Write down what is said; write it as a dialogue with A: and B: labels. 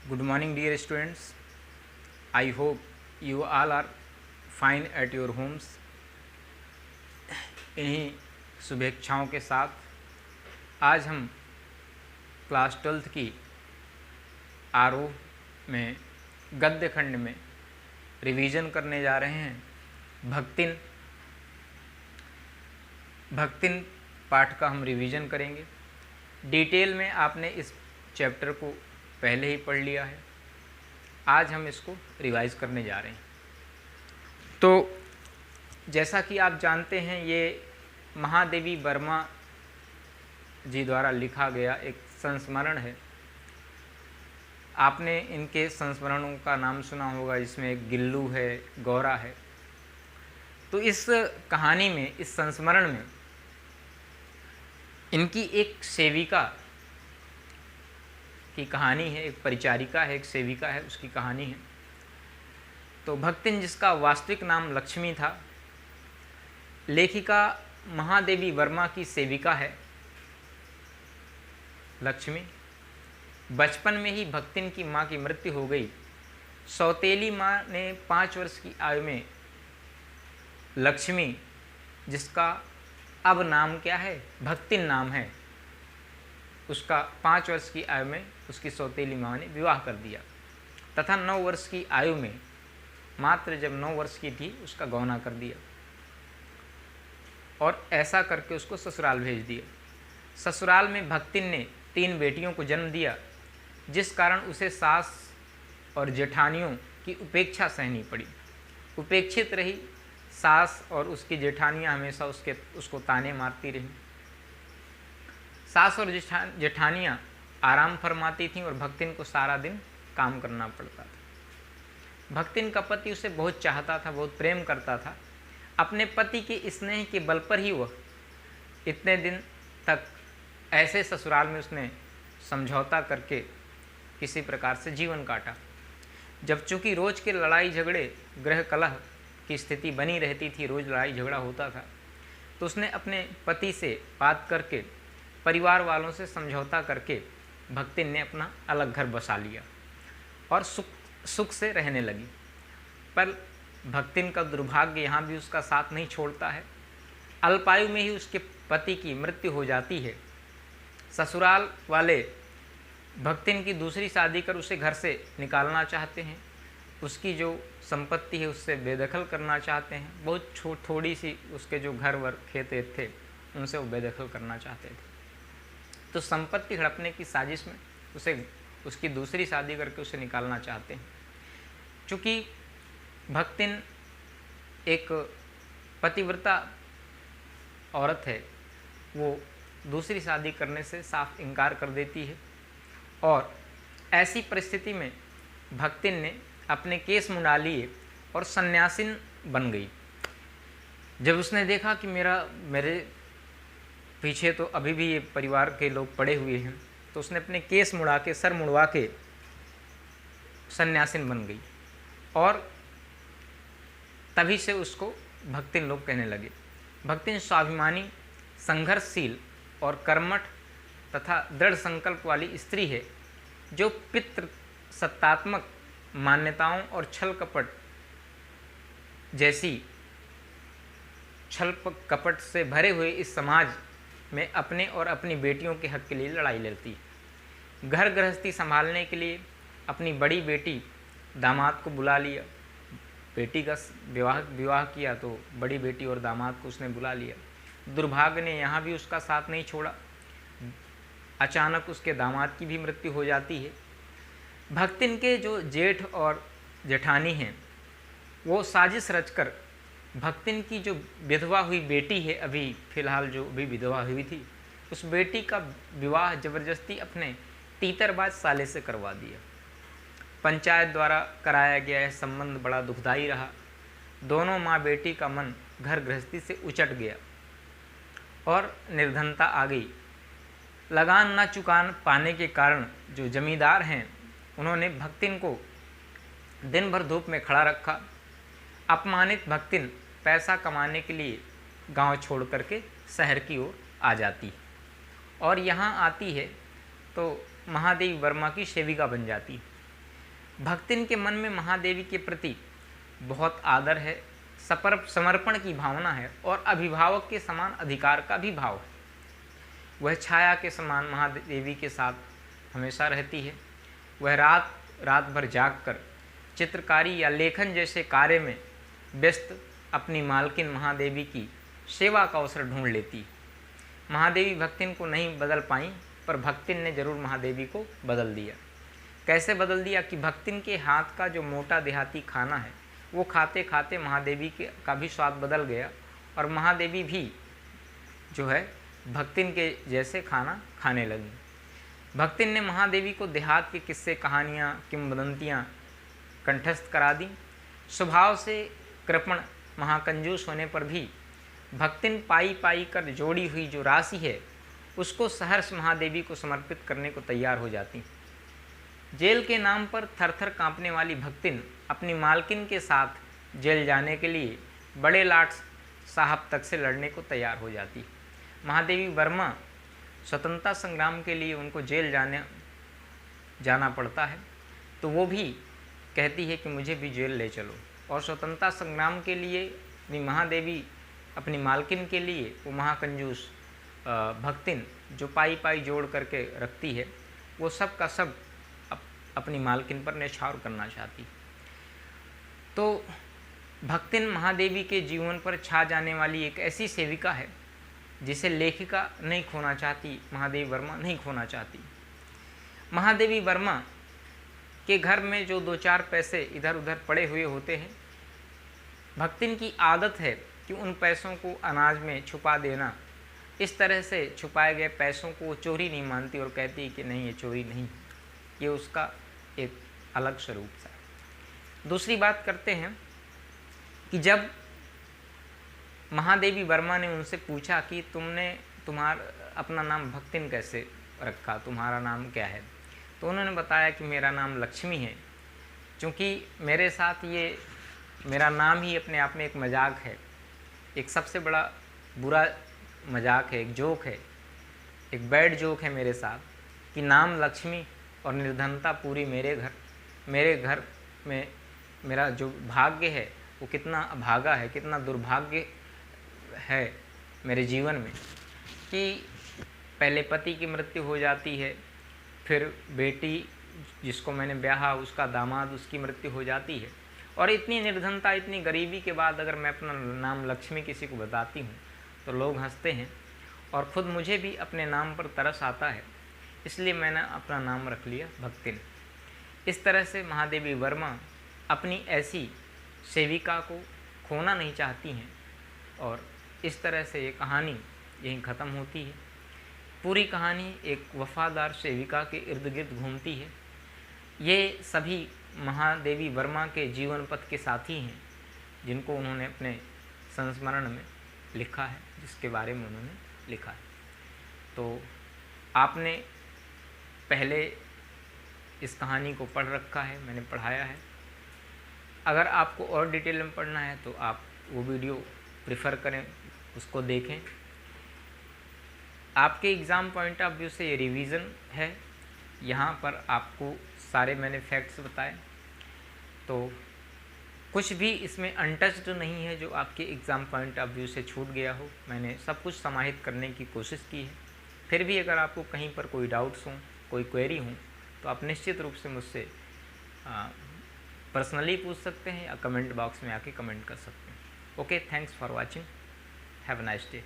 A: Good morning, dear students. I hope you all are fine at your homes. इन्हीं शुभेच्छाओं के साथ आज हम क्लास 12th की आरोह में गद्य खंड में रिवीजन करने जा रहे हैं। भक्तिन पाठ का हम रिवीजन करेंगे। डिटेल में आपने इस चैप्टर को पहले ही पढ़ लिया है, आज हम इसको रिवाइज करने जा रहे हैं। तो जैसा कि आप जानते हैं, ये महादेवी वर्मा जी द्वारा लिखा गया एक संस्मरण है। आपने इनके संस्मरणों का नाम सुना होगा, जिसमें एक गिल्लू है, गौरा है। तो इस कहानी में, इस संस्मरण में इनकी एक सेविका की कहानी है, एक परिचारिका है, एक सेविका है, उसकी कहानी है। तो भक्तिन, जिसका वास्तविक नाम लक्ष्मी था, लेखिका महादेवी वर्मा की सेविका है लक्ष्मी। बचपन में ही भक्तिन की माँ की मृत्यु हो गई। सौतेली माँ ने 5 वर्ष की आयु में लक्ष्मी, जिसका अब नाम क्या है, भक्तिन नाम है, उसका 5 वर्ष की आयु में उसकी सौतेली माँ ने विवाह कर दिया तथा 9 वर्ष की आयु में, मात्र जब 9 वर्ष की थी, उसका गौना कर दिया और ऐसा करके उसको ससुराल भेज दिया। ससुराल में भक्तिन ने 3 बेटियों को जन्म दिया, जिस कारण उसे सास और जेठानियों की उपेक्षा सहनी पड़ी। उपेक्षित रही सास और उसकी जेठानियाँ हमेशा उसको ताने मारती रहीं। सास और जेठानियाँ आराम फरमाती थीं और भक्तिन को सारा दिन काम करना पड़ता था। भक्तिन का पति उसे बहुत चाहता था, बहुत प्रेम करता था। अपने पति के स्नेह के बल पर ही वह इतने दिन तक ऐसे ससुराल में उसने समझौता करके किसी प्रकार से जीवन काटा। जब चूँकि रोज़ के लड़ाई झगड़े, गृह कलह की स्थिति बनी रहती थी, रोज़ लड़ाई झगड़ा होता था, तो उसने अपने पति से बात करके, परिवार वालों से समझौता करके भक्तिन ने अपना अलग घर बसा लिया और सुख से रहने लगी। पर भक्तिन का दुर्भाग्य यहाँ भी उसका साथ नहीं छोड़ता है। अल्पायु में ही उसके पति की मृत्यु हो जाती है। ससुराल वाले भक्तिन की दूसरी शादी कर उसे घर से निकालना चाहते हैं। उसकी जो संपत्ति है उससे बेदखल करना चाहते हैं। बहुत थोड़ी सी उसके जो घर वर खेते थे, उनसे वो बेदखल करना चाहते थे। तो संपत्ति हड़पने की साजिश में उसकी दूसरी शादी करके उसे निकालना चाहते हैं। चूँकि भक्तिन एक पतिव्रता औरत है, वो दूसरी शादी करने से साफ इनकार कर देती है और ऐसी परिस्थिति में भक्तिन ने अपने केस मुंडा लिए और सन्यासिन बन गई। जब उसने देखा कि मेरे पीछे तो अभी भी ये परिवार के लोग पड़े हुए हैं, तो उसने अपने केस मुड़ा के, सर मुड़वा के सन्यासिन बन गई और तभी से उसको भक्तिन लोग कहने लगे। भक्तिन स्वाभिमानी, संघर्षशील और कर्मठ तथा दृढ़ संकल्प वाली स्त्री है, जो पितृ सत्तात्मक मान्यताओं और छल कपट जैसी छल कपट से भरे हुए इस समाज में अपने और अपनी बेटियों के हक के लिए लड़ाई लड़ती है। घर गृहस्थी संभालने के लिए अपनी बड़ी बेटी दामाद को बुला लिया। बेटी का विवाह किया तो बड़ी बेटी और दामाद को उसने बुला लिया। दुर्भाग्य ने यहाँ भी उसका साथ नहीं छोड़ा। अचानक उसके दामाद की भी मृत्यु हो जाती है। भक्तिन के जो जेठ और जेठानी हैं, वो साजिश रचकर भक्तिन की जो विधवा हुई बेटी है, अभी फ़िलहाल जो अभी विधवा हुई थी, उस बेटी का विवाह जबरदस्ती अपने तीतरबाज साले से करवा दिया। पंचायत द्वारा कराया गया यह संबंध बड़ा दुखदायी रहा। दोनों माँ बेटी का मन घर गृहस्थी से उचट गया और निर्धनता आ गई। लगान न चुकान पाने के कारण जो जमींदार हैं, उन्होंने भक्तिन को दिन भर धूप में खड़ा रखा। अपमानित भक्तिन पैसा कमाने के लिए गांव छोड़ करके शहर की ओर आ जाती और यहाँ आती है तो महादेवी वर्मा की सेविका बन जाती। भक्तिन के मन में महादेवी के प्रति बहुत आदर है, समर्पण की भावना है और अभिभावक के समान अधिकार का भी भाव है। वह छाया के समान महादेवी के साथ हमेशा रहती है। वह रात भर जागकर चित्रकारी या लेखन जैसे कार्य में व्यस्त अपनी मालकिन महादेवी की सेवा का अवसर ढूंढ लेती है। महादेवी भक्तिन को नहीं बदल पाई, पर भक्तिन ने जरूर महादेवी को बदल दिया। कैसे बदल दिया कि भक्तिन के हाथ का जो मोटा देहाती खाना है वो खाते खाते महादेवी का भी स्वाद बदल गया और महादेवी भी जो है भक्तिन के जैसे खाना खाने लगी। भक्तिन ने महादेवी को देहात के किस्से, कहानियाँ, किंवदंतियाँ कंठस्थ करा दी। स्वभाव से कृपण महाकंजूस होने पर भी भक्तिन पाई पाई कर जोड़ी हुई जो राशि है उसको सहर्ष महादेवी को समर्पित करने को तैयार हो जाती। जेल के नाम पर थरथर कांपने वाली भक्तिन अपनी मालकिन के साथ जेल जाने के लिए बड़े लाट साहब तक से लड़ने को तैयार हो जाती। महादेवी वर्मा स्वतंत्रता संग्राम के लिए उनको जेल जाना पड़ता है, तो वो भी कहती है कि मुझे भी जेल ले चलो। और स्वतंत्रता संग्राम के लिए अपनी महादेवी अपनी मालकिन के लिए वो महाकंजूस भक्तिन जो पाई पाई जोड़ करके रखती है वो सब का सब अपनी मालकिन पर न्यौछावर करना चाहती। तो भक्तिन महादेवी के जीवन पर छा जाने वाली एक ऐसी सेविका है जिसे लेखिका नहीं खोना चाहती, महादेवी वर्मा नहीं खोना चाहती। महादेवी वर्मा के घर में जो 2-4 पैसे इधर उधर पड़े हुए होते हैं, भक्तिन की आदत है कि उन पैसों को अनाज में छुपा देना। इस तरह से छुपाए गए पैसों को वो चोरी नहीं मानती और कहती है कि नहीं, ये चोरी नहीं, ये उसका एक अलग स्वरूप सा। दूसरी बात करते हैं कि जब महादेवी वर्मा ने उनसे पूछा कि अपना नाम भक्तिन कैसे रखा, तुम्हारा नाम क्या है, तो उन्होंने बताया कि मेरा नाम लक्ष्मी है। क्योंकि मेरे साथ ये मेरा नाम ही अपने आप में एक मजाक है, एक सबसे बड़ा बुरा मजाक है, एक जोक है, एक बैड जोक है मेरे साथ कि नाम लक्ष्मी और निर्धनता पूरी मेरे घर में मेरा जो भाग्य है वो कितना अभागा है, कितना दुर्भाग्य है मेरे जीवन में कि पहले पति की मृत्यु हो जाती है, फिर बेटी जिसको मैंने ब्याहा उसका दामाद, उसकी मृत्यु हो जाती है, और इतनी निर्धनता, इतनी गरीबी के बाद अगर मैं अपना नाम लक्ष्मी किसी को बताती हूँ तो लोग हंसते हैं और ख़ुद मुझे भी अपने नाम पर तरस आता है। इसलिए मैंने अपना नाम रख लिया भक्तिन। इस तरह से महादेवी वर्मा अपनी ऐसी सेविका को खोना नहीं चाहती हैं और इस तरह से ये कहानी यहीं ख़त्म होती है। पूरी कहानी एक वफ़ादार सेविका के इर्द गिर्द घूमती है। ये सभी महादेवी वर्मा के जीवन पथ के साथी हैं जिनको उन्होंने अपने संस्मरण में लिखा है, जिसके बारे में उन्होंने लिखा है। तो आपने पहले इस कहानी को पढ़ रखा है, मैंने पढ़ाया है। अगर आपको और डिटेल में पढ़ना है तो आप वो वीडियो प्रेफर करें, उसको देखें। आपके एग्ज़ाम पॉइंट ऑफ व्यू से ये रिवीज़न है। यहाँ पर आपको सारे मैंने फैक्ट्स बताए, तो कुछ भी इसमें अनटच्ड नहीं है जो आपके एग्ज़ाम पॉइंट ऑफ व्यू से छूट गया हो। मैंने सब कुछ समाहित करने की कोशिश की है। फिर भी अगर आपको कहीं पर कोई डाउट्स हों, कोई क्वेरी हो, तो आप निश्चित रूप से मुझसे पर्सनली पूछ सकते हैं या कमेंट बॉक्स में आके कमेंट कर सकते हैं। Okay, thanks for watching, have a nice day.